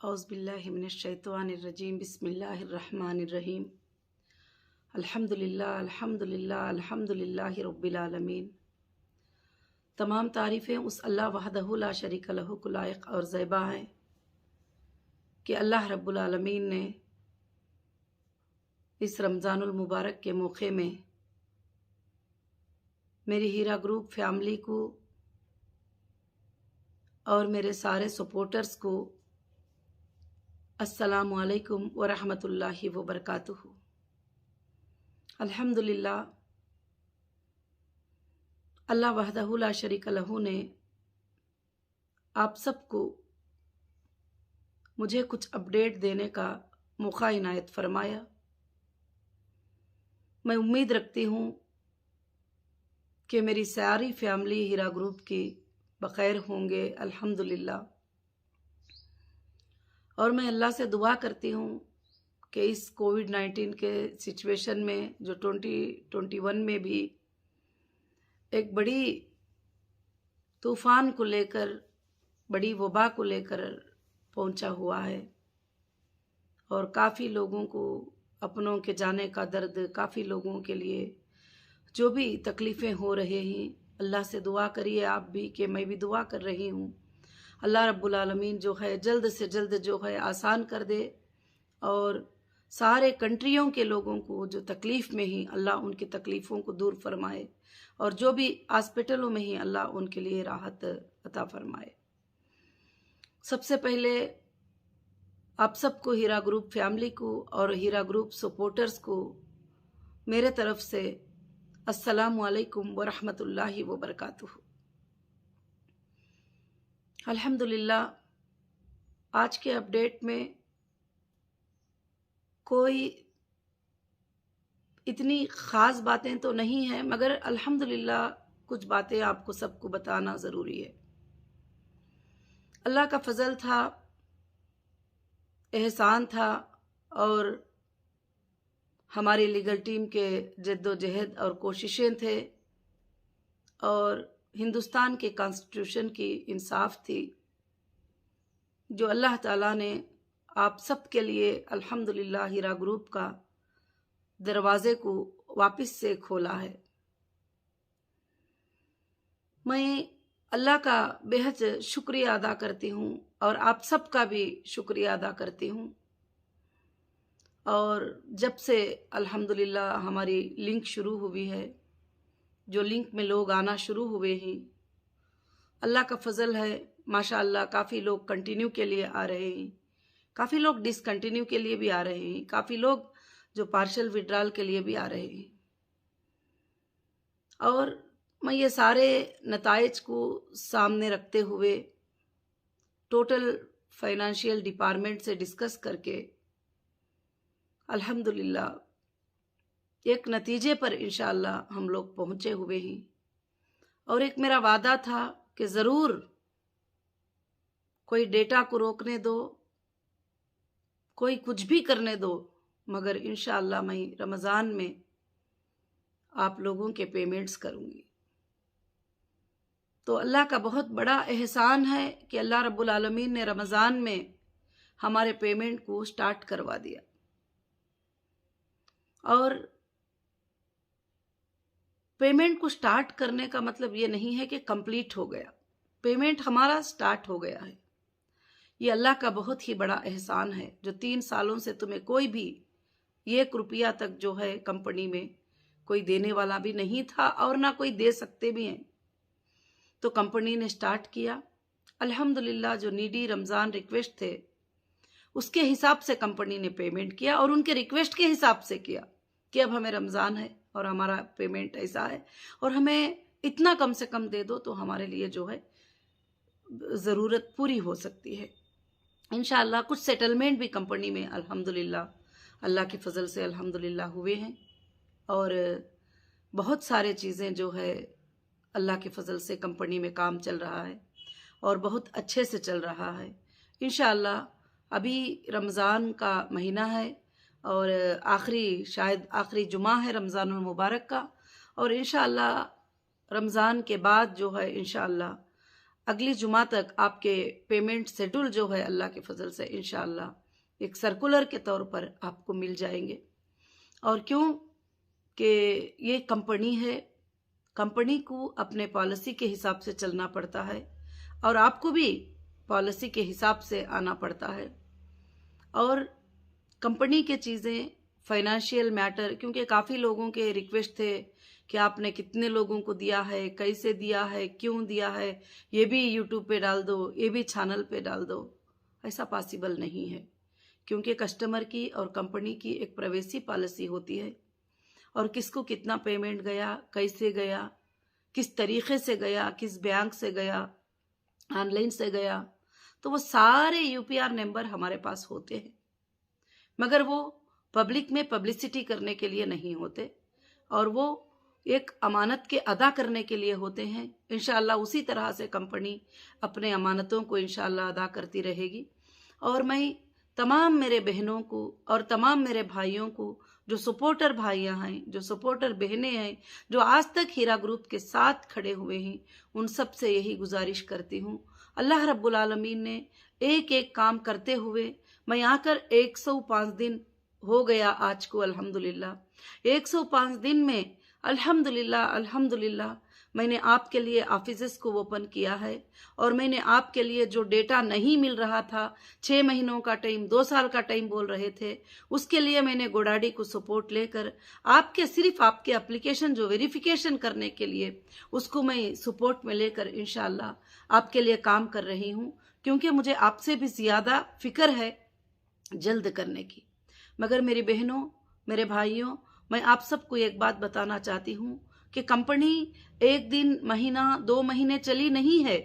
औज़ुबिल्लाहिमिनश्शैतानिर्रजीम बिस्मिल्लाहिर्रहमानिर्रहीम अल्हम्दुलिल्लाह अल्हम्दुलिल्लाह अल्हम्दुलिल्लाहि रब्बिल आलमीन। तमाम तारीफ़ें उस अल्लाह वहदहु ला शरीक लहू को लायक और ज़ैबा हैं कि अल्लाह रब्बुल आलमीन ने इस रमज़ानुल मुबारक के मौके में मेरी हीरा ग्रुप फैमिली को और मेरे सारे सपोर्टर्स को अस्सलामु अलैकुम व रहमतुल्लाहि व बरकातुहू। अल्हम्दुलिल्लाह, अल्लाह वहदहु ला शरीक लहू ने आप सबको मुझे कुछ अपडेट देने का मौका इनायत फरमाया। मैं उम्मीद रखती हूँ कि मेरी सारी फैमिली हीरा ग्रुप की बखैर होंगे अल्हम्दुलिल्लाह। और मैं अल्लाह से दुआ करती हूँ कि इस कोविड-19 के सिचुएशन में जो 2021 में भी एक बड़ी तूफ़ान को लेकर, बड़ी वबा को लेकर पहुंचा हुआ है और काफ़ी लोगों को अपनों के जाने का दर्द, काफ़ी लोगों के लिए जो भी तकलीफ़ें हो रहे हैं, अल्लाह से दुआ करिए आप भी कि मैं भी दुआ कर रही हूँ। अल्लाह रब्बुल आलमीन जो है जल्द से जल्द जो है आसान कर दे और सारे कंट्रियों के लोगों को जो तकलीफ़ में ही अल्लाह उनकी तकलीफ़ों को दूर फरमाए और जो भी हॉस्पिटलों में ही अल्लाह उनके लिए राहत अता फरमाए। सबसे पहले आप सबको, हीरा ग्रुप फैमिली को और हीरा ग्रुप सपोर्टर्स को मेरे तरफ से अस्सलामु अलैकुम व रहमतुल्लाहि व बरकातुहू। अल्हम्दुलिल्लाह, आज के अपडेट में कोई इतनी ख़ास बातें तो नहीं हैं, मगर अल्हम्दुलिल्लाह कुछ बातें आपको सबको बताना ज़रूरी है। अल्लाह का फ़ज़ल था, एहसान था और हमारी लीगल टीम के जद्दोजहद और कोशिशें थे और हिंदुस्तान के कॉन्स्टिट्यूशन की इंसाफ थी जो अल्लाह ताला ने आप सब के लिए अल्हम्दुलिल्लाह हीरा ग्रुप का दरवाजे को वापस से खोला है। मैं अल्लाह का बेहद शुक्रिया अदा करती हूँ और आप सब का भी शुक्रिया अदा करती हूँ। और जब से अल्हम्दुलिल्लाह हमारी लिंक शुरू हुई है, जो लिंक में लोग आना शुरू हुए हैं, अल्लाह का फ़ज़ल है माशाअल्लाह। काफ़ी लोग कंटिन्यू के लिए आ रहे हैं, काफ़ी लोग डिसकंटिन्यू के लिए भी आ रहे हैं, काफ़ी लोग जो पार्शल विड्रॉल के लिए भी आ रहे हैं। और मैं ये सारे नताइज को सामने रखते हुए टोटल फाइनेंशियल डिपार्टमेंट से डिस्कस करके अल्हम्दुलिल्लाह एक नतीजे पर इंशाअल्लाह हम लोग पहुँचे हुए हैं। और एक मेरा वादा था कि ज़रूर कोई डेटा को रोकने दो, कोई कुछ भी करने दो, मगर इंशाअल्लाह मैं रमज़ान में आप लोगों के पेमेंट्स करूँगी। तो अल्लाह का बहुत बड़ा एहसान है कि अल्लाह रब्बुल आलमीन ने रमज़ान में हमारे पेमेंट को स्टार्ट करवा दिया। और पेमेंट को स्टार्ट करने का मतलब ये नहीं है कि कंप्लीट हो गया, पेमेंट हमारा स्टार्ट हो गया है। ये अल्लाह का बहुत ही बड़ा एहसान है जो 3 सालों से तुम्हें कोई भी 1 रुपया तक जो है कंपनी में कोई देने वाला भी नहीं था और ना कोई दे सकते भी हैं। तो कंपनी ने स्टार्ट किया अल्हम्दुलिल्लाह। जो नीडी रमज़ान रिक्वेस्ट थे उसके हिसाब से कंपनी ने पेमेंट किया और उनके रिक्वेस्ट के हिसाब से किया कि अब हमें रमज़ान है और हमारा पेमेंट ऐसा है और हमें इतना कम से कम दे दो तो हमारे लिए जो है ज़रूरत पूरी हो सकती है इंशाअल्लाह। कुछ सेटलमेंट भी कंपनी में अल्हम्दुलिल्लाह अल्लाह के फ़ज़ल से अल्हम्दुलिल्लाह हुए हैं और बहुत सारे चीज़ें जो है अल्लाह के फ़ज़ल से कंपनी में काम चल रहा है और बहुत अच्छे से चल रहा है इंशाअल्लाह। अभी रमज़ान का महीना है और शायद आखिरी जुमा है रमज़ानुल मुबारक का और इंशाअल्लाह रमज़ान के बाद जो है इंशाअल्लाह अगली जुमा तक आपके पेमेंट शेड्यूल जो है अल्लाह के फजल से इंशाअल्लाह एक सर्कुलर के तौर पर आपको मिल जाएंगे। और क्यों कि ये कंपनी है, कंपनी को अपने पॉलिसी के हिसाब से चलना पड़ता है और आपको भी पॉलिसी के हिसाब से आना पड़ता है। और कंपनी के चीज़ें, फाइनेंशियल मैटर, क्योंकि काफ़ी लोगों के रिक्वेस्ट थे कि आपने कितने लोगों को दिया है, कैसे दिया है, क्यों दिया है, ये भी यूट्यूब पे डाल दो, ये भी चैनल पे डाल दो। ऐसा पॉसिबल नहीं है, क्योंकि कस्टमर की और कंपनी की एक प्राइवेसी पॉलिसी होती है और किसको कितना पेमेंट गया, कैसे गया, किस तरीके से गया, किस बैंक से गया, ऑनलाइन से गया, तो वो सारे यूपीआर नंबर हमारे पास होते हैं, मगर वो पब्लिक में पब्लिसिटी करने के लिए नहीं होते और वो एक अमानत के अदा करने के लिए होते हैं। इंशाअल्लाह उसी तरह से कंपनी अपने अमानतों को इंशाअल्लाह अदा करती रहेगी। और मैं तमाम मेरे बहनों को और तमाम मेरे भाइयों को, जो सपोर्टर भाइयां हैं, जो सपोर्टर बहनें हैं, जो आज तक हीरा ग्रुप के साथ खड़े हुए हैं, उन सब से यही गुजारिश करती हूँ। अल्लाह रब्बुल आलमीन ने एक एक काम करते हुए, मैं आकर 105 दिन हो गया आज को अल्हम्दुलिल्लाह। 105 दिन में अल्हम्दुलिल्लाह अल्हम्दुलिल्लाह मैंने आपके लिए ऑफिसेस को ओपन किया है और मैंने आपके लिए जो डेटा नहीं मिल रहा था, 6 महीनों का टाइम, 2 साल का टाइम बोल रहे थे, उसके लिए मैंने गोडाडी को सपोर्ट लेकर आपके सिर्फ आपके एप्लीकेशन जो वेरिफिकेशन करने के लिए, उसको मैं सपोर्ट में लेकर इंशाअल्लाह आपके लिए काम कर रही हूँ, क्योंकि मुझे आपसे भी ज़्यादा फिक्र है जल्द करने की। मगर मेरी बहनों, मेरे भाइयों, मैं आप सबको एक बात बताना चाहती हूँ कि कंपनी एक दिन, महीना, 2 महीने चली नहीं है,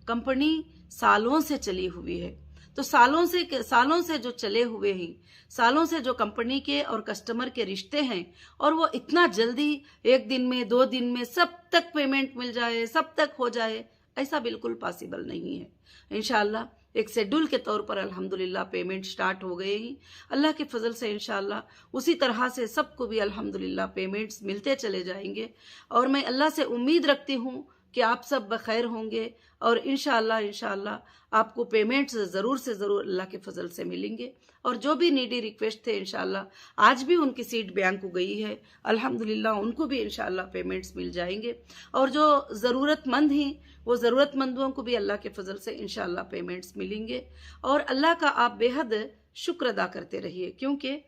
कंपनी सालों से चली हुई है। तो सालों से जो चले हुए हैं, सालों से जो कंपनी के और कस्टमर के रिश्ते हैं, और वो इतना जल्दी 1 दिन में, 2 दिन में सब तक पेमेंट मिल जाए, सब तक हो जाए, ऐसा बिल्कुल पॉसिबल नहीं है। इंशाअल्लाह एक शेड्यूल के तौर पर अल्हम्दुलिल्लाह पेमेंट स्टार्ट हो गए ही। अल्लाह के फजल से इंशाअल्लाह उसी तरह से सबको भी अल्हम्दुलिल्लाह पेमेंट्स मिलते चले जाएंगे। और मैं अल्लाह से उम्मीद रखती हूँ कि आप सब बखैर होंगे और इंशाअल्लाह आपको पेमेंट्स ज़रूर से ज़रूर अल्लाह के फजल से मिलेंगे। और जो भी नीडी रिक्वेस्ट थे इंशाअल्लाह आज भी उनकी सीट बैंक को गई है, अल्हम्दुलिल्लाह उनको भी इंशाअल्लाह पेमेंट्स मिल जाएंगे। और जो ज़रूरतमंद हैं, वो ज़रूरतमंदों को भी अल्लाह के फजल से इंशाअल्लाह पेमेंट्स मिलेंगे। और अल्लाह का आप बेहद शुक्र अदा करते रहिए, क्योंकि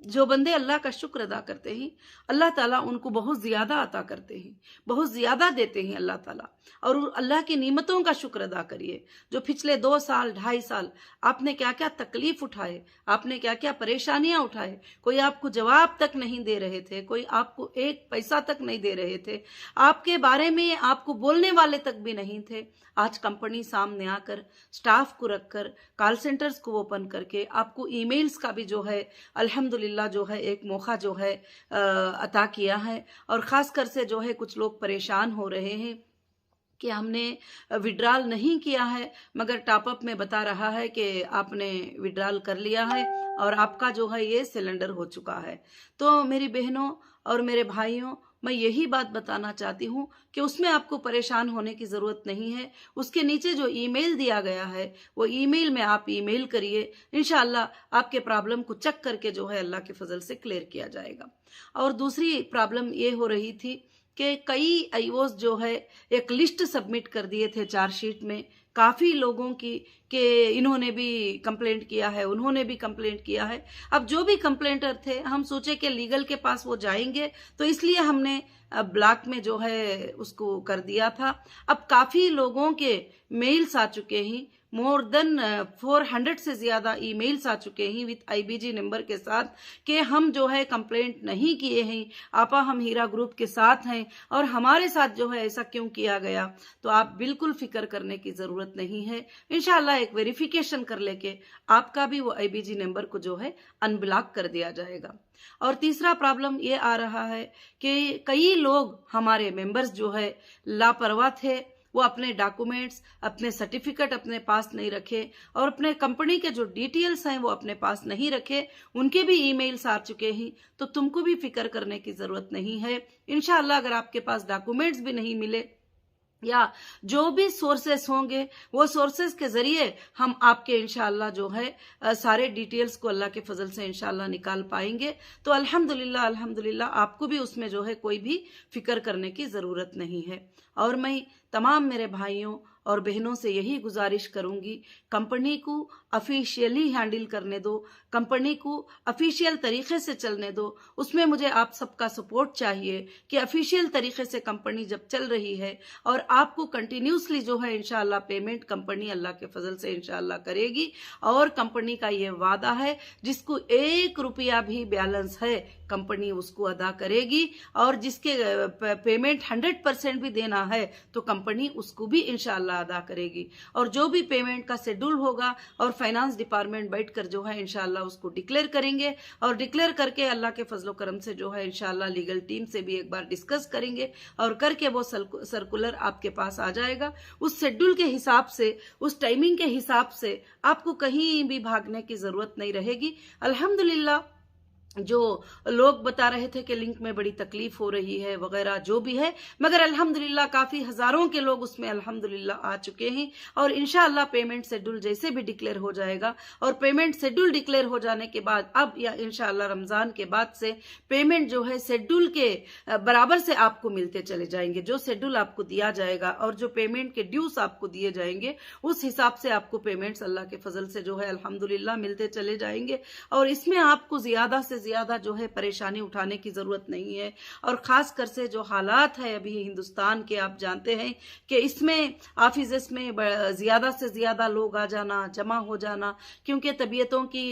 जो बंदे अल्लाह का शुक्र अदा करते हैं, अल्लाह ताला उनको बहुत ज़्यादा अता करते हैं, बहुत ज़्यादा देते हैं अल्लाह ताला। और अल्लाह की नेमतों का शुक्र अदा करिए। जो पिछले 2 साल, 2.5 साल आपने क्या क्या तकलीफ उठाए, आपने क्या क्या परेशानियां उठाए, कोई आपको जवाब तक नहीं दे रहे थे, कोई आपको 1 पैसा तक नहीं दे रहे थे, आपके बारे में आपको बोलने वाले तक भी नहीं थे। आज कंपनी सामने आकर, स्टाफ को रखकर, कॉल सेंटर्स को ओपन करके आपको ईमेल्स का भी जो है अल्हम्दुलिल्लाह जो है एक मौका जो है अता किया है। और ख़ासकर से जो है कुछ लोग परेशान हो रहे हैं कि हमने विड्रॉल नहीं किया है, मगर टॉपअप में बता रहा है कि आपने विड्रॉल कर लिया है और आपका जो है ये सिलेंडर हो चुका है। तो मेरी बहनों और मेरे भाइयों, मैं यही बात बताना चाहती हूँ कि उसमें आपको परेशान होने की ज़रूरत नहीं है। उसके नीचे जो ईमेल दिया गया है, वो ईमेल में आप ईमेल करिए, इंशाअल्लाह आपके प्रॉब्लम को चेक करके जो है अल्लाह के फजल से क्लियर किया जाएगा। और दूसरी प्रॉब्लम ये हो रही थी कि कई आईओस जो है एक लिस्ट सबमिट कर दिए थे चार्जशीट में, काफ़ी लोगों की, कि इन्होंने भी कंप्लेंट किया है, उन्होंने भी कंप्लेंट किया है। अब जो भी कंप्लेंटर थे, हम सोचे कि लीगल के पास वो जाएंगे, तो इसलिए हमने ब्लॉक में जो है उसको कर दिया था। अब काफ़ी लोगों के मेल्स आ चुके हैं, मोर देन 400 से ज़्यादा ईमेल्स आ चुके हैं विथ आईबीजी नंबर के साथ कि हम जो है कंप्लेंट नहीं किए हैं, आपा हम हीरा ग्रुप के साथ हैं और हमारे साथ जो है ऐसा क्यों किया गया। तो आप बिल्कुल फिक्र करने की ज़रूरत नहीं है। इंशाअल्लाह एक वेरिफिकेशन कर लेके आपका भी वो आईबीजी नंबर को जो है अनब्लॉक कर दिया जाएगा। और तीसरा प्रॉब्लम ये आ रहा है कि कई लोग हमारे मेंबर्स जो है लापरवाह थे, वो अपने डॉक्यूमेंट्स, अपने सर्टिफिकेट अपने पास नहीं रखे और अपने कंपनी के जो डिटेल्स हैं वो अपने पास नहीं रखे, उनके भी ईमेल्स आ चुके हैं। तो तुमको भी फिक्र करने की ज़रूरत नहीं है। इंशाअल्लाह अगर आपके पास डॉक्यूमेंट्स भी नहीं मिले या जो भी सोर्सेस होंगे वो सोर्सेस के जरिए हम आपके इंशाअल्लाह जो है सारे डिटेल्स को अल्लाह के फजल से इंशाअल्लाह निकाल पाएंगे। तो अल्हम्दुलिल्लाह अल्हम्दुलिल्लाह आपको भी उसमें जो है कोई भी फिक्र करने की ज़रूरत नहीं है। और मैं तमाम मेरे भाइयों और बहनों से यही गुजारिश करूंगी, कंपनी को ऑफिशियली हैंडल करने दो, कंपनी को ऑफिशियल तरीके से चलने दो। उसमें मुझे आप सबका सपोर्ट चाहिए कि ऑफिशियल तरीके से कंपनी जब चल रही है और आपको कंटिन्यूसली जो है इंशाअल्लाह पेमेंट कंपनी अल्लाह के फजल से इंशाअल्लाह करेगी। और कंपनी का ये वादा है जिसको 1 रुपया भी बैलेंस है कंपनी उसको अदा करेगी, और जिसके पेमेंट 100% भी देना है तो कंपनी उसको भी इंशाअल्लाह अदा करेगी। और जो भी पेमेंट का शेड्यूल होगा और फाइनेंस डिपार्टमेंट बैठकर जो है इंशाअल्लाह उसको डिक्लेयर करेंगे, और डिक्लेयर करके अल्लाह के फजलो करम से जो है इंशाअल्लाह लीगल टीम से भी एक बार डिस्कस करेंगे, और करके वो सर्कुलर आपके पास आ जाएगा। उस शेड्यूल के हिसाब से, उस टाइमिंग के हिसाब से आपको कहीं भी भागने की जरूरत नहीं रहेगी। अल्हम्दुलिल्लाह जो लोग बता रहे थे कि लिंक में बड़ी तकलीफ हो रही है वगैरह जो भी है, मगर अल्हम्दुलिल्लाह काफी हजारों के लोग उसमें अल्हम्दुलिल्लाह आ चुके हैं। और इंशाअल्लाह पेमेंट शेड्यूल जैसे भी डिक्लेयर हो जाएगा, और पेमेंट शेड्यूल डिक्लेयर हो जाने के बाद अब या इंशाअल्लाह रमजान के बाद से पेमेंट जो है शेड्यूल के बराबर से आपको मिलते चले जाएंगे। जो शेड्यूल आपको दिया जाएगा और जो पेमेंट के ड्यूस आपको दिए जाएंगे उस हिसाब से आपको पेमेंट्स अल्लाह के फजल से जो है अल्हम्दुलिल्लाह मिलते चले जाएंगे। और इसमें आपको ज्यादा से ज्यादा जो है परेशानी उठाने की जरूरत नहीं है। और खासकर से जो हालात है अभी हिंदुस्तान के, आप जानते हैं कि इसमें ऑफिस में ज्यादा से ज्यादा लोग आ जाना, जमा हो जाना, क्योंकि तबीयतों की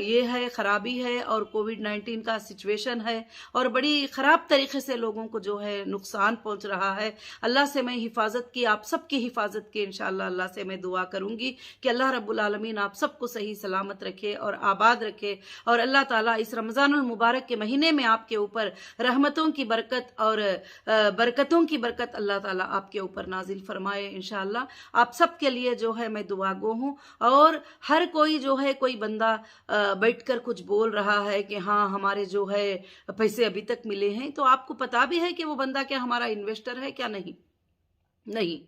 ये है खराबी है और कोविड-19 का सिचुएशन है और बड़ी खराब तरीके से लोगों को जो है नुकसान पहुंच रहा है। अल्लाह से मैं हिफाजत की, आप सबकी हिफाजत की इंशाअल्लाह अल्लाह से मैं दुआ करूंगी कि अल्लाह रब्बुल आलमीन आप सबको सही सलामत रखे और आबाद रखे, और अल्लाह ताला इस रमजानुल मुबारक के महीने में आपके ऊपर रहमतों की बरकत और बरकतों की बरकत अल्लाह ताला आपके ऊपर नाजिल फरमाए इंशाअल्लाह। आप सबके लिए जो है मैं दुआ गो हूँ। और हर कोई जो है, कोई बंदा बैठकर कुछ बोल रहा है कि हाँ हमारे जो है पैसे अभी तक मिले हैं, तो आपको पता भी है कि वो बंदा क्या हमारा इन्वेस्टर है क्या? नहीं।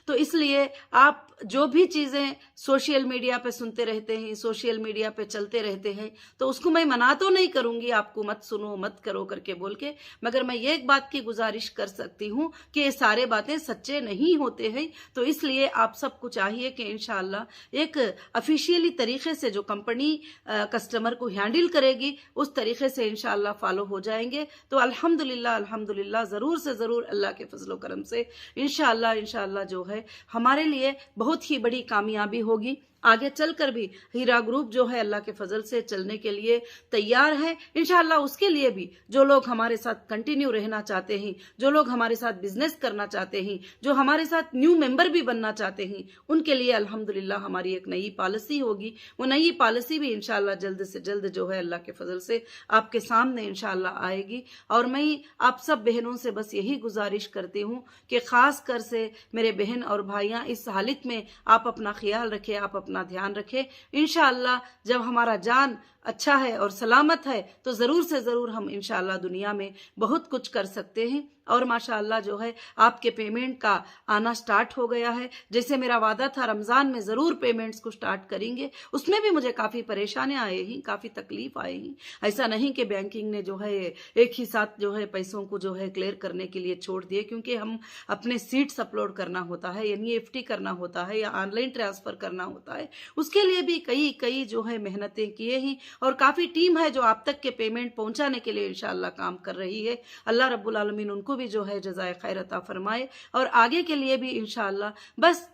तो इसलिए आप जो भी चीजें सोशल मीडिया पे सुनते रहते हैं, सोशल मीडिया पे चलते रहते हैं, तो उसको मैं मना तो नहीं करूंगी आपको मत सुनो मत करो करके बोल के, मगर मैं ये एक बात की गुजारिश कर सकती हूं कि ये सारे बातें सच्चे नहीं होते हैं। तो इसलिए आप सबको चाहिए कि इंशाअल्लाह एक ऑफिशियली तरीके से जो कंपनी कस्टमर को हैंडल करेगी उस तरीके से इंशाअल्लाह फॉलो हो जाएंगे। तो अल्हम्दुलिल्लाह अल्हम्दुलिल्लाह जरूर से जरूर अल्लाह के फजलो करम से इंशाअल्लाह जो है हमारे लिए बहुत ही बड़ी कामयाबी होगी। आगे चलकर भी हीरा ग्रुप जो है अल्लाह के फजल से चलने के लिए तैयार है इंशाअल्लाह। उसके लिए भी जो लोग हमारे साथ कंटिन्यू रहना चाहते हैं, जो लोग हमारे साथ बिजनेस करना चाहते हैं, जो हमारे साथ न्यू मेंबर भी बनना चाहते हैं, उनके लिए अल्हम्दुलिल्लाह हमारी एक नई पॉलिसी होगी। वो नई पॉलिसी भी इंशाअल्लाह जल्द से जल्द जो है अल्लाह के फजल से आपके सामने इंशाअल्लाह आएगी। और मैं आप सब बहनों से बस यही गुजारिश करती हूँ कि खास कर से मेरे बहन और भाइयां इस हालत में आप अपना ख्याल रखें, आप अपना ध्यान रखें। इंशाअल्लाह जब हमारा जान अच्छा है और सलामत है तो जरूर से जरूर हम इंशाअल्लाह दुनिया में बहुत कुछ कर सकते हैं। और माशाअल्लाह जो है आपके पेमेंट का आना स्टार्ट हो गया है। जैसे मेरा वादा था रमजान में जरूर पेमेंट्स को स्टार्ट करेंगे, उसमें भी मुझे काफी परेशानियां आई हैं, काफी तकलीफ आई हैं। ऐसा नहीं कि बैंकिंग ने जो है एक ही साथ जो है पैसों को जो है क्लियर करने के लिए छोड़ दिए, क्योंकि हम अपने सीट्स अपलोड करना होता है, NEFT करना होता है या ऑनलाइन ट्रांसफर करना होता है। उसके लिए भी कई जो है मेहनतें किए ही, और काफी टीम है जो आप तक के पेमेंट पहुंचाने के लिए इंशाअल्लाह काम कर रही है। अल्लाह रब्बुल आलमीन उनको भी जो है जज़ाए खैर अता फरमाए, और आगे के लिए भी इंशाअल्लाह। बस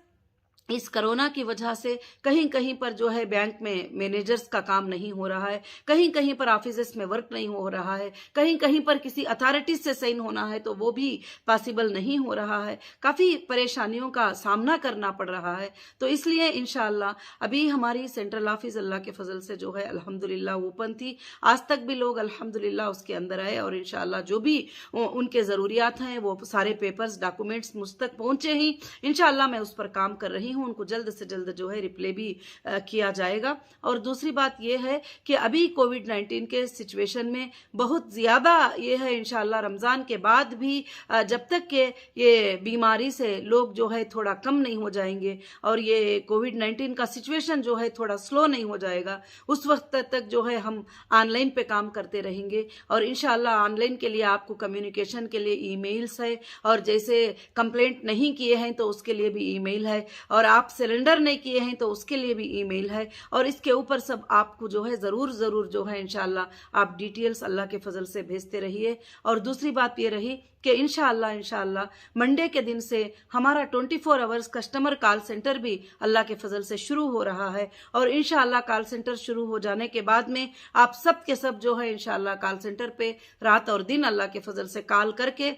इस कोरोना की वजह से कहीं कहीं पर जो है बैंक में मैनेजर्स का काम नहीं हो रहा है, कहीं कहीं पर ऑफिस में वर्क नहीं हो रहा है, कहीं कहीं पर किसी अथॉरिटी से साइन होना है तो वो भी पॉसिबल नहीं हो रहा है। काफी परेशानियों का सामना करना पड़ रहा है। तो इसलिए इंशाअल्लाह अभी हमारी सेंट्रल ऑफिस अल्लाह के फजल से जो है अल्हम्दुलिल्लाह ओपन थी। आज तक भी लोग अल्हम्दुलिल्लाह उसके अंदर आए, और इंशाअल्लाह जो भी उनके जरूरियात हैं वो सारे पेपर्स डॉक्यूमेंट्स मुझ तक पहुंचे ही। इंशाअल्लाह मैं उस पर काम कर रही हूँ उनको जल्द से जल्द जो है रिप्लाई भी किया जाएगा। और दूसरी बात ये है कि अभी कोविड-19 के सिचुएशन में बहुत ज़्यादा ये है, इंशाल्लाह रमज़ान के बाद भी जब तक के ये बीमारी से लोग जो है थोड़ा कम नहीं हो जाएंगे और ये कोविड-19 का सिचुएशन जो है थोड़ा स्लो नहीं हो जाएगा, उस वक्त तक जो है हम ऑनलाइन पे काम करते रहेंगे। और इंशाल्लाह ऑनलाइन के लिए आपको कम्युनिकेशन के लिए ईमेल्स है, और जैसे कंप्लेंट नहीं किए हैं तो उसके लिए भी ईमेल है, और आप सिलेंडर नहीं किए हैं तो उसके लिए भी ईमेल है, और इसके ऊपर सब आपको जो है ज़रूर जो है इंशाल्लाह आप डिटेल्स अल्लाह के फजल से भेजते रहिए। और दूसरी बात ये रही कि इंशाल्लाह मंडे के दिन से हमारा 24 आवर्स कस्टमर कॉल सेंटर भी अल्लाह के फजल से शुरू हो रहा है, और इंशाल्लाह कॉल सेंटर शुरू हो जाने के बाद में आप सब के सब जो है इंशाल्लाह कॉल सेंटर पे रात और दिन अल्लाह के फजल से कॉल करके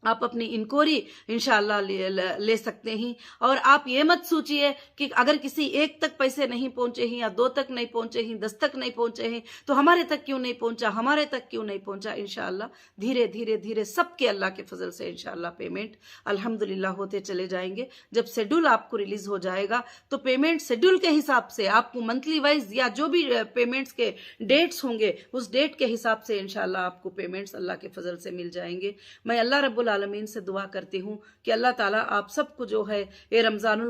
आप अपनी इंक्वायरी इंशाल्लाह ले सकते हैं। और आप ये मत सोचिए कि अगर किसी एक तक पैसे नहीं पहुंचे हैं या 2 तक नहीं पहुंचे हैं, 10 तक नहीं पहुंचे हैं तो हमारे तक क्यों नहीं पहुंचा, हमारे तक क्यों नहीं पहुंचा। इंशाल्लाह धीरे धीरे सबके अल्लाह के फजल से इंशाल्लाह पेमेंट अल्हम्दुलिल्लाह होते चले जाएंगे। जब शेड्यूल आपको रिलीज हो जाएगा तो पेमेंट शेड्यूल के हिसाब से आपको मंथली वाइज या जो भी पेमेंट्स के डेट्स होंगे उस डेट के हिसाब से इंशाल्लाह आपको पेमेंट्स अल्लाह के फजल से मिल जाएंगे। मैं अल्लाह रब्बुल आलमीन से दुआ करती हूँ कि अल्लाह ताला आप सबको जो है ये रमजानुल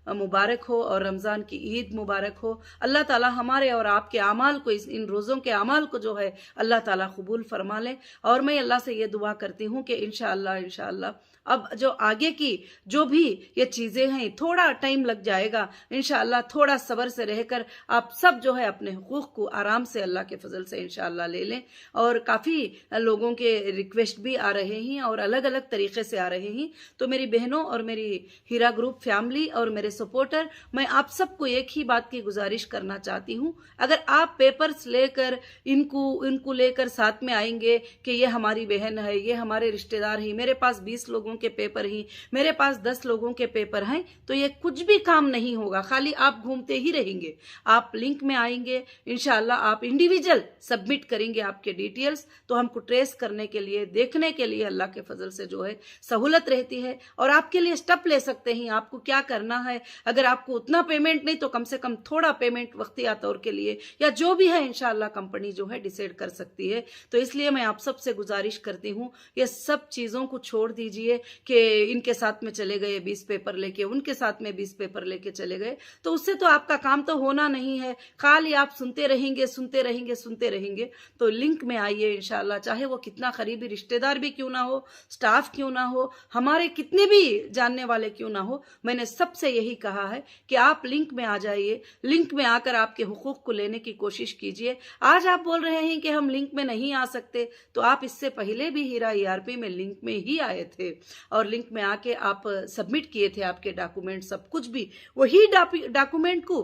मुबारक हो और रमजान की ईद मुबारक हो। अल्लाह ताला हमारे और आपके अमाल को, इन रोज़ों के अमाल को जो है अल्लाह ताला कबूल फरमा ले। और मैं अल्लाह से ये दुआ करती हूँ कि इंशाअल्लाह अब जो आगे की जो भी ये चीज़ें हैं थोड़ा टाइम लग जाएगा, इंशाअल्लाह थोड़ा सब्र से रहकर आप सब जो है अपने हुकूक को आराम से अल्लाह के फजल से इंशाअल्लाह ले लें। और काफ़ी लोगों के रिक्वेस्ट भी आ रहे हैं और अलग अलग तरीके से आ रहे हैं। तो मेरी बहनों और मेरी हीरा ग्रुप फैमिली और मेरे सपोर्टर, मैं आप सबको एक ही बात की गुजारिश करना चाहती हूँ, अगर आप पेपर्स लेकर इनको लेकर साथ में आएंगे कि ये हमारी बहन है, ये हमारे रिश्तेदार हैं, मेरे पास 20 लोगों के पेपर ही, मेरे पास 10 लोगों के पेपर हैं, तो ये कुछ भी काम नहीं होगा, खाली आप घूमते ही रहेंगे। आप लिंक में आएंगे, इंशाल्लाह आप इंडिविजुअल सबमिट करेंगे आपके डिटेल्स, तो हमको ट्रेस करने के लिए, देखने के लिए अल्लाह के फजल से जो है सहूलत रहती है। और आपके लिए स्टेप ले सकते हैं, आपको क्या करना है। अगर आपको उतना पेमेंट नहीं तो कम से कम थोड़ा पेमेंट वक्तिया तौर के लिए या जो भी है इंशाल्लाह कंपनी जो है डिसाइड कर सकती है। तो इसलिए मैं आप सबसे गुजारिश करती हूँ ये सब चीज़ों को छोड़ दीजिए कि इनके साथ में चले गए 20 पेपर लेके, उनके साथ में 20 पेपर लेके चले गए, तो उससे तो आपका काम तो होना नहीं है, खाली आप सुनते रहेंगे। तो लिंक में आइए इंशाल्लाह, चाहे वो कितना करीबी रिश्तेदार भी क्यों ना हो, स्टाफ क्यों ना हो, हमारे कितने भी जानने वाले क्यों ना हो, मैंने सबसे यही कहा है कि आप लिंक में आ जाइए, लिंक में आकर आपके हुकूक को लेने की कोशिश कीजिए। आज आप बोल रहे हैं कि हम लिंक में नहीं आ सकते, तो आप इससे पहले भी हीरा ERP में लिंक में ही आए थे और लिंक में आके आप सबमिट किए थे आपके डॉक्यूमेंट, सब कुछ भी वही डॉक्यूमेंट को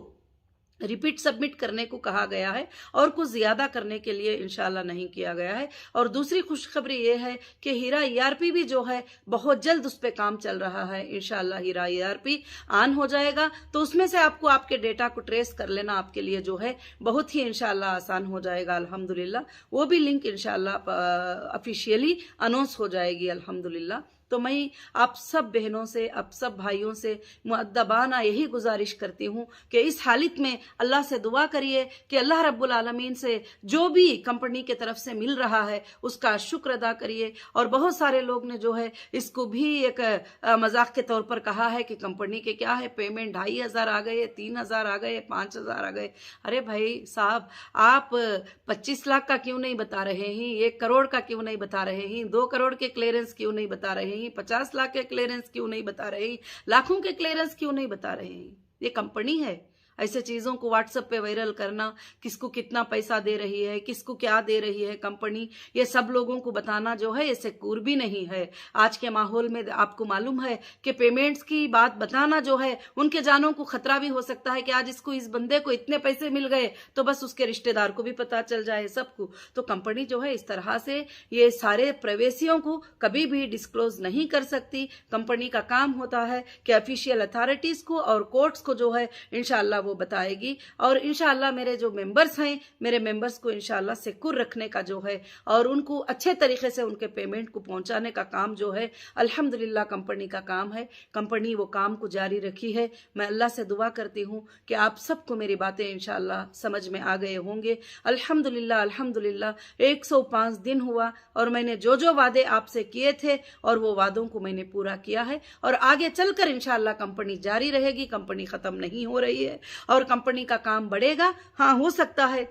रिपीट सबमिट करने को कहा गया है और कुछ ज्यादा करने के लिए इंशाल्लाह नहीं किया गया है। और दूसरी खुशखबरी ये है कि हीरा ERP भी जो है बहुत जल्द उस पर काम चल रहा है। इंशाल्लाह हीरा ERP ऑन हो जाएगा तो उसमें से आपको आपके डेटा को ट्रेस कर लेना आपके लिए जो है बहुत ही इंशाल्लाह आसान हो जाएगा अल्हम्दुलिल्लाह। वो भी लिंक इंशाल्लाह ऑफिशियली अनाउंस हो जाएगी अल्हम्दुलिल्लाह। तो मैं आप सब बहनों से, आप सब भाइयों से मुअद्दबाना यही गुजारिश करती हूँ कि इस हालत में अल्लाह से दुआ करिए कि अल्लाह रब्बुल आलमीन से जो भी कंपनी के तरफ से मिल रहा है उसका शुक्र अदा करिए। और बहुत सारे लोग ने जो है इसको भी एक मजाक के तौर पर कहा है कि कंपनी के क्या है पेमेंट 2500 आ गए, 3000 आ गए, 5000 आ गए। अरे भाई साहब, आप 25 लाख का क्यों नहीं बता रहे हैं, 1 करोड़ का क्यों नहीं बता रहे हैं, 2 करोड़ के क्लियरेंस क्यों नहीं बता रहे हैं, 50 लाख के क्लियरेंस क्यों नहीं बता रहे हैं, लाखों के क्लियरेंस क्यों नहीं बता रहे हैं। ये कंपनी है, ऐसे चीज़ों को व्हाट्सएप पे वायरल करना, किसको कितना पैसा दे रही है, किसको क्या दे रही है कंपनी, ये सब लोगों को बताना जो है ये सिक्योर भी नहीं है। आज के माहौल में आपको मालूम है कि पेमेंट्स की बात बताना जो है उनके जानों को खतरा भी हो सकता है कि आज इस बंदे को इतने पैसे मिल गए तो बस उसके रिश्तेदार को भी पता चल जाए सबको। तो कंपनी जो है इस तरह से ये सारे प्रवेशियों को कभी भी डिस्क्लोज नहीं कर सकती। कंपनी का काम होता है कि ऑफिशियल अथॉरिटीज को और कोर्ट्स को जो है इंशाल्लाह वो बताएगी। और इंशाअल्लाह मेरे जो मेंबर्स हैं, मेरे मेंबर्स को इंशाअल्लाह सिक्योर रखने का जो है और उनको अच्छे तरीके से उनके पेमेंट को पहुंचाने का काम जो है अल्हम्दुलिल्लाह कंपनी का काम है। कंपनी वो काम को जारी रखी है। मैं अल्लाह से दुआ करती हूँ कि आप सबको मेरी बातें इंशाअल्लाह समझ में आ गए होंगे। अल्हम्दुलिल्लाह अल्हम्दुलिल्लाह 105 दिन हुआ और मैंने जो जो वादे आपसे किए थे और वो वादों को मैंने पूरा किया है और आगे चलकर इंशाअल्लाह कंपनी जारी रहेगी। कंपनी खत्म नहीं हो रही है और कंपनी का काम बढ़ेगा। हाँ, हो सकता है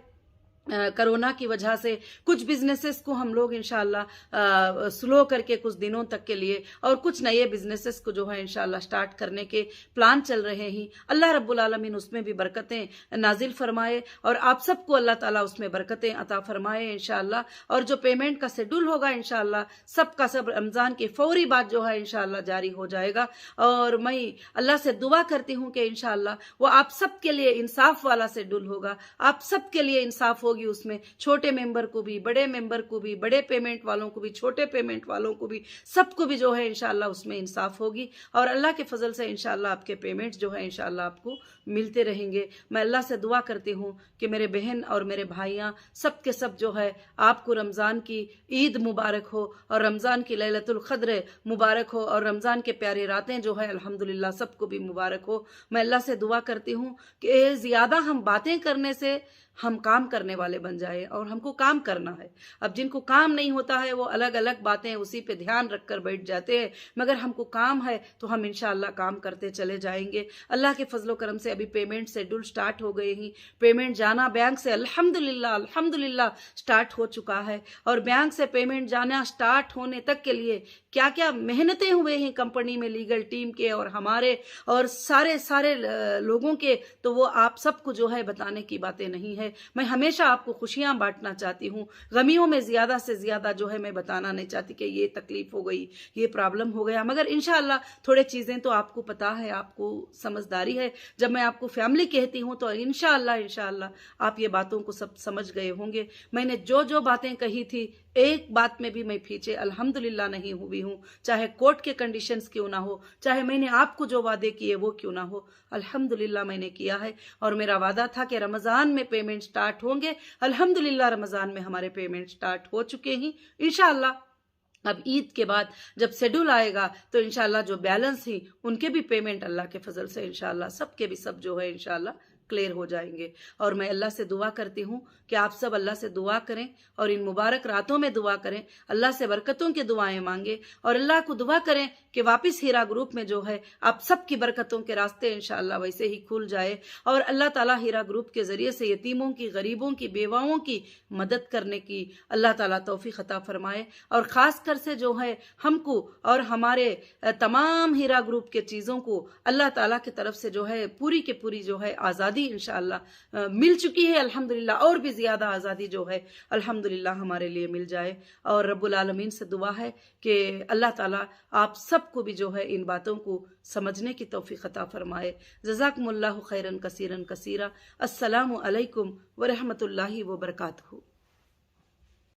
कोरोना की वजह से कुछ बिजनेसेस को हम लोग इंशाअल्लाह स्लो करके कुछ दिनों तक के लिए और कुछ नए बिजनेसेस को जो है इंशाअल्लाह स्टार्ट करने के प्लान चल रहे हैं। अल्लाह रब्बुल आलमीन उसमें भी बरकतें नाजिल फरमाए और आप सबको अल्लाह ताला उसमें बरकतें अता फरमाए इंशाअल्लाह। और जो पेमेंट का शेड्यूल होगा इंशाअल्लाह सबका सब रमज़ान के फौरी बाद जो है इंशाअल्लाह जारी हो जाएगा। और मैं अल्लाह से दुआ करती हूँ कि इंशाअल्लाह वो आप सबके लिए इंसाफ वाला शेड्यूल होगा, आप सबके लिए इंसाफ होगी उसमें, छोटे मेंबर को भी, बड़े मेंबर को भी, बड़े पेमेंट वालों को भी, छोटे पेमेंट वालों को भी, सबको भी जो है इंशाअल्लाह उसमें इंसाफ होगी। और अल्लाह के फजल से इंशाअल्लाह आपके पेमेंट जो है इंशाअल्लाह आपको मिलते रहेंगे। मैं अल्लाह से दुआ करती हूँ कि मेरे बहन और मेरे भाइयाँ सब के सब जो है आपको रमज़ान की ईद मुबारक हो और रमज़ान की लैलतुल क़द्र मुबारक हो और रमज़ान के प्यारे रातें जो है अल्हम्दुलिल्लाह सबको भी मुबारक हो। मैं अल्लाह से दुआ करती हूँ कि ज़्यादा हम बातें करने से हम काम करने वाले बन जाए और हमको काम करना है। अब जिनको काम नहीं होता है वो अलग अलग बातें उसी पे ध्यान रखकर बैठ जाते हैं, मगर हमको काम है तो हम इंशाअल्लाह काम करते चले जाएंगे। अल्लाह के फजलो करम से अभी पेमेंट शेड्यूल स्टार्ट हो गए हैं। पेमेंट जाना बैंक से अल्हम्दुलिल्लाह अल्हम्दुलिल्लाह स्टार्ट हो चुका है और बैंक से पेमेंट जाना स्टार्ट होने तक के लिए क्या क्या मेहनतें हुए हैं कंपनी में, लीगल टीम के और हमारे और सारे लोगों के, तो वो आप सबको जो है बताने की बातें नहीं है। मैं हमेशा आपको खुशियां बांटना चाहती हूँ, गमियों में ज्यादा से ज्यादा जो है मैं बताना नहीं चाहती कि ये तकलीफ हो गई, ये प्रॉब्लम हो गया। मगर इंशाअल्लाह थोड़े चीजें तो आपको पता है, आपको समझदारी है। जब मैं आपको फैमिली कहती हूँ तो इंशाअल्लाह आप ये बातों को सब समझ गए होंगे। मैंने जो जो बातें कही थी एक बात में भी मैं पीछे अल्हम्दुलिल्लाह नहीं हुई हूँ, चाहे कोर्ट के कंडीशंस क्यों ना हो, चाहे मैंने आपको जो वादे किए वो क्यों ना हो, अल्हम्दुलिल्लाह मैंने किया है। और मेरा वादा था कि रमज़ान में पेमेंट स्टार्ट होंगे, अल्हम्दुलिल्लाह रमज़ान में हमारे पेमेंट स्टार्ट हो चुके हैं इंशाअल्लाह। अब ईद के बाद जब शेड्यूल आएगा तो इंशाअल्लाह जो बैलेंस ही उनके भी पेमेंट अल्लाह के फजल से इंशाअल्लाह सबके भी सब जो है इंशाअल्लाह क्लियर हो जाएंगे। और मैं अल्लाह से दुआ करती हूँ कि आप सब अल्लाह से दुआ करें और इन मुबारक रातों में दुआ करें, अल्लाह से बरकतों की दुआएं मांगे और अल्लाह को दुआ करें कि वापस हीरा ग्रुप में जो है आप सबकी बरकतों के रास्ते इंशाअल्लाह वैसे ही खुल जाए और अल्लाह ताला हीरा ग्रुप के जरिए से यतीमों की, गरीबों की, बेवाओं की मदद करने की अल्लाह ताला तौफीक अता फरमाए। और ख़ास कर से जो है हमको और हमारे तमाम हीरा ग्रुप के चीज़ों को अल्लाह ताला की तरफ से जो है पूरी के पूरी जो है आज़ादी इंशाअल्लाह मिल चुकी है अल्हम्दुलिल्लाह, और भी ज्यादा आज़ादी जो है अल्हम्दुलिल्लाह हमारे लिए मिल जाए। और रब्बुल आलमीन से दुआ है कि अल्लाह ताला आप सबको भी जो है इन बातों को समझने की तौफीक अता फरमाए। जज़ाकुमुल्लाहु खैरन कसीरन कसीरा। अस्सलामु अलैकुम व रहमतुल्लाहि व बरकातहू।